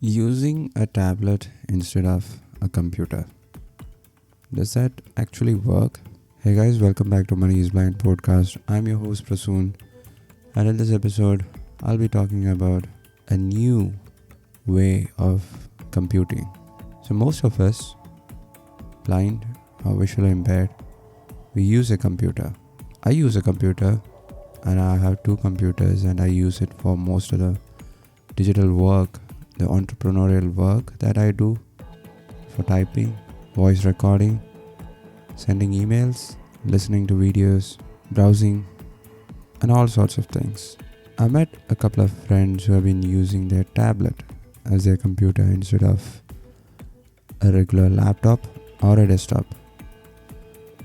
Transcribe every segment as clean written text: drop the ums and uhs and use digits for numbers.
Using a tablet instead of a computer. Does that actually work? Hey guys, welcome back to Money is Blind podcast. I'm your host Prasoon, and in this episode, I'll be talking about a new way of computing. So most of us, blind or visually impaired, we use a computer. I use a computer, and I have two computers, and I use it for most of the digital work, the entrepreneurial work that I do, for typing, voice recording, sending emails, listening to videos, browsing, and all sorts of things. I met a couple of friends who have been using their tablet as their computer instead of a regular laptop or a desktop.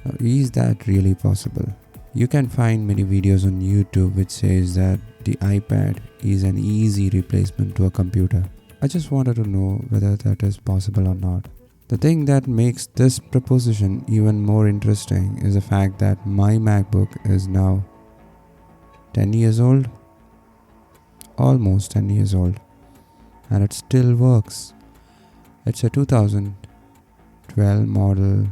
Now, is that really possible? You can find many videos on YouTube which says that the iPad is an easy replacement to a computer. I just wanted to know whether that is possible or not. The thing that makes this proposition even more interesting is the fact that my MacBook is now 10 years old, almost 10 years old, and it still works. It's a 2012 model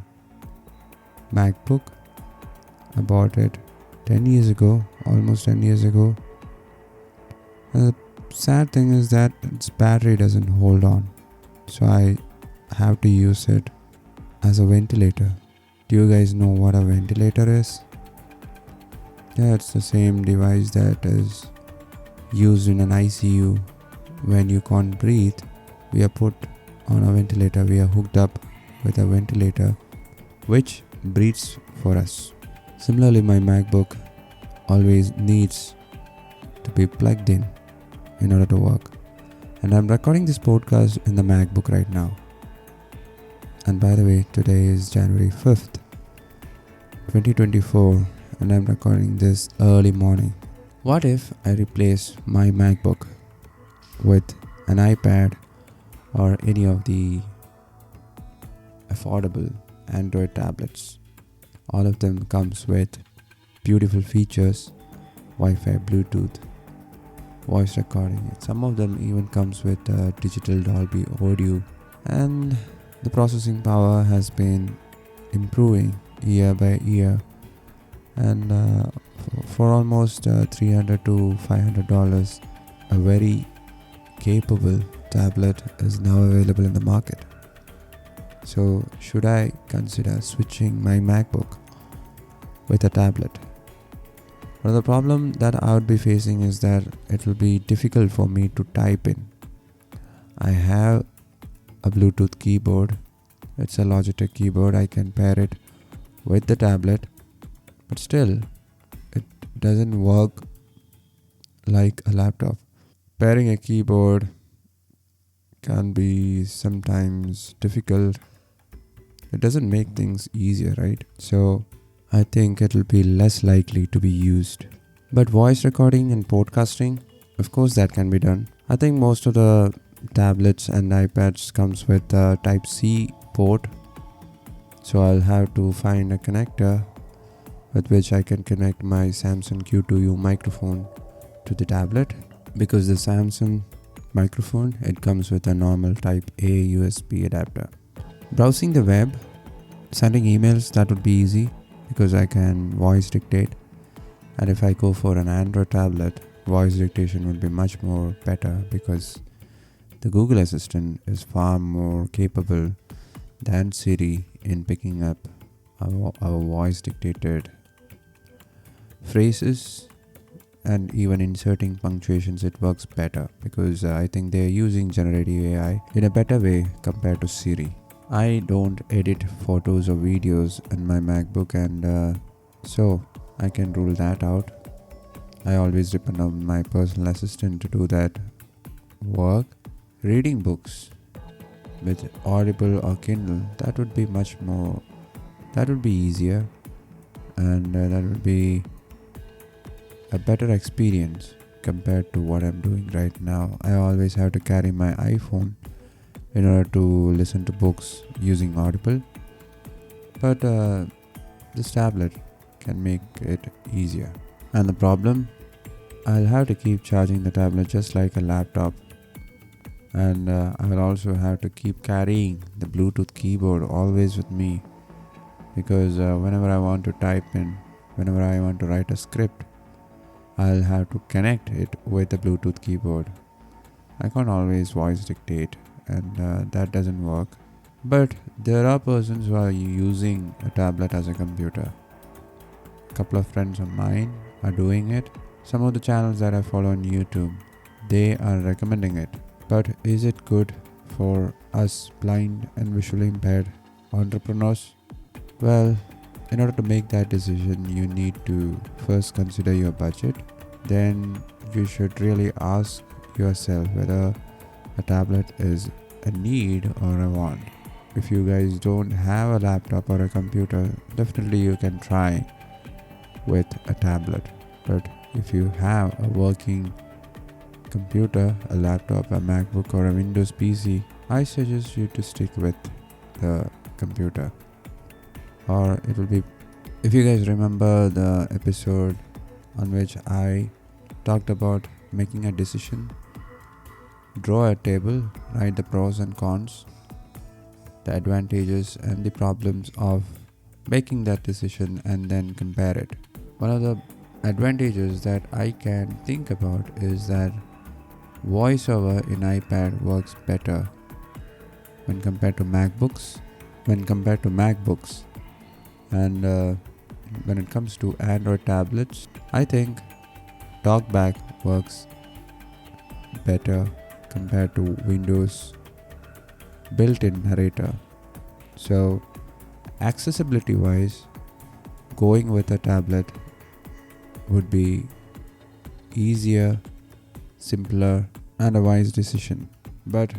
MacBook. I bought it 10 years ago, almost 10 years ago. And the sad thing is that its battery doesn't hold on. So I have to use it as a ventilator. Do you guys know what a ventilator is? Yeah, it's the same device that is used in an ICU. When you can't breathe, we are put on a ventilator. We are hooked up with a ventilator which breathes for us. Similarly, my MacBook always needs to be plugged in order to work. And I'm recording this podcast in the MacBook right now. And by the way, today is January 5th, 2024, and I'm recording this early morning. What if I replace my MacBook with an iPad or any of the affordable Android tablets? All of them comes with beautiful features, Wi-Fi, Bluetooth, voice recording. Some of them even comes with digital Dolby audio, and the processing power has been improving year by year. And for almost $300 to $500, a very capable tablet is now available in the market. So should I consider switching my MacBook with a tablet? Well, the problem that I would be facing is that it will be difficult for me to type in. I have a Bluetooth keyboard. It's a Logitech keyboard. I can pair it with the tablet, but still it doesn't work like a laptop. Pairing a keyboard can be sometimes difficult. It doesn't make things easier, right? So I think it will be less likely to be used. But voice recording and podcasting, of course that can be done. I think most of the tablets and iPads comes with a Type-C port. So I'll have to find a connector with which I can connect my Samsung Q2U microphone to the tablet. Because the Samsung microphone, it comes with a normal Type-A USB adapter. Browsing the web, sending emails, that would be easy because I can voice dictate. And if I go for an Android tablet, voice dictation would be much more better because the Google Assistant is far more capable than Siri in picking up our voice dictated phrases and even inserting punctuations. It works better because I think they're using generative AI in a better way compared to Siri. I don't edit photos or videos in my MacBook, and so I can rule that out. I always depend on my personal assistant to do that work. Reading books with Audible or Kindle, that would be easier, and that would be a better experience compared to what I'm doing right now. I always have to carry my iPhone in order to listen to books using Audible, but this tablet can make it easier. And the problem, I'll have to keep charging the tablet just like a laptop And I will also have to keep carrying the Bluetooth keyboard always with me, because whenever I want to type in, whenever I want to write a script, I'll have to connect it with the Bluetooth keyboard. I can't always voice dictate, and that doesn't work. But there are persons who are using a tablet as a computer. A couple of friends of mine are doing it. Some of the channels that I follow on YouTube, they are recommending it. But is it good for us blind and visually impaired entrepreneurs? Well, in order to make that decision, you need to first consider your budget. Then you should really ask yourself whether a tablet is a need or a want. If you guys don't have a laptop or a computer, definitely you can try with a tablet. But if you have a working computer, a laptop, a MacBook or a Windows PC, I suggest you to stick with the computer. Or it will be, if you guys remember the episode on which I talked about making a decision, draw a table, write the pros and cons, the advantages and the problems of making that decision, and then compare it. One of the advantages that I can think about is that voiceover in iPad works better when compared to MacBooks. And when it comes to Android tablets, I think TalkBack works better compared to Windows built-in narrator. So accessibility wise, going with a tablet would be easier, simpler, and a wise decision. But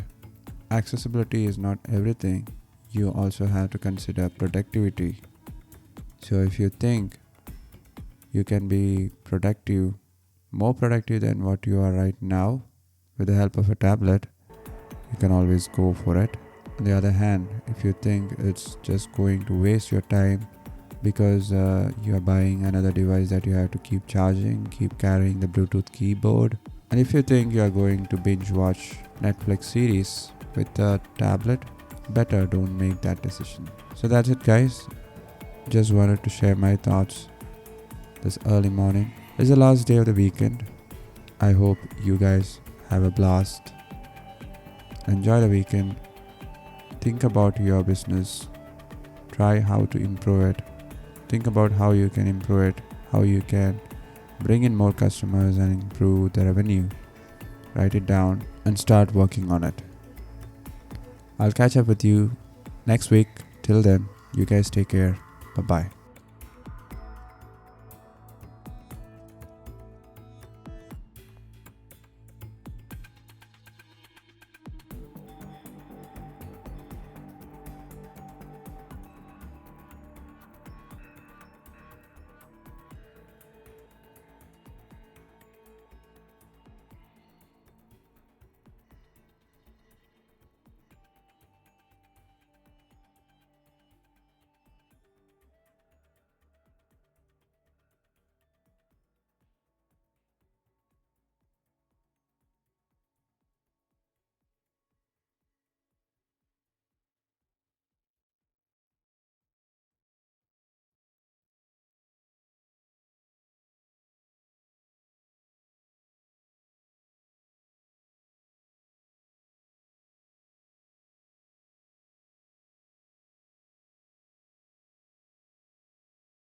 accessibility is not everything. You also have to consider productivity. So if you think you can be productive, more productive than what you are right now with the help of a tablet, you can always go for it. On the other hand, if you think it's just going to waste your time because you are buying another device that you have to keep charging, keep carrying the Bluetooth keyboard, and if you think you are going to binge watch Netflix series with a tablet, better don't make that decision. So that's it, guys. Just wanted to share my thoughts this early morning. It's the last day of the weekend. I hope you guys have a blast. Enjoy the weekend. Think about your business. Try how to improve it. Think about how you can improve it, how you can bring in more customers and improve the revenue. Write it down and start working on it. I'll catch up with you next week. Till then, you guys take care. Bye-bye.